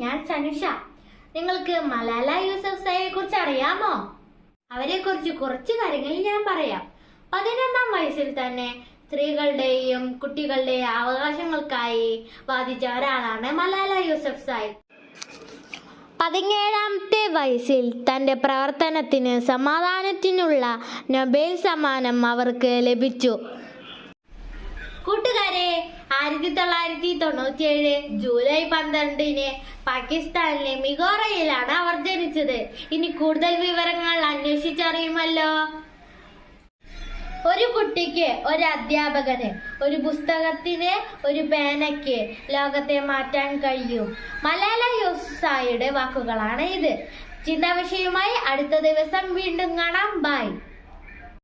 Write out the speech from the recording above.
ഞാൻ സനുഷ. നിങ്ങൾക്ക് മലാല യൂസഫ്സായിയെ കുറിച്ച് അറിയാമോ? അവരെ കുറിച്ച് കുറച്ച് കാര്യങ്ങൾ ഞാൻ പറയാം. 11ാം വയസ്സിൽ തന്നെ സ്ത്രീകളുടെയും കുട്ടികളുടെയും അവകാശങ്ങൾക്കായി വാദിച്ച ഒരാളാണ് മലാല യൂസഫ്സായി. 17ാമത്തെ വയസ്സിൽ തന്റെ പ്രവർത്തനത്തിന് സമാധാനത്തിനുള്ള നൊബേൽ സമ്മാനം അവർക്ക് ലഭിച്ചു. കൂട്ടുകാരെ, 1997 ജൂലൈ 12 പാകിസ്ഥാനിലെ മിഗോറയിലാണ് അവർ ജനിച്ചത്. ഇനി കൂടുതൽ വിവരങ്ങൾ അന്വേഷിച്ചറിയുമല്ലോ. ഒരു കുട്ടിക്ക്, ഒരു അധ്യാപകന്, ഒരു പുസ്തകത്തിന്, ഒരു പേനയ്ക്ക് ലോകത്തെ മാറ്റാൻ കഴിയും. മലാല യൂസഫ്സായിയുടെ വാക്കുകളാണ് ഇത്. ചിന്താവിഷയവുമായി അടുത്ത ദിവസം വീണ്ടും കാണാം. ബൈ.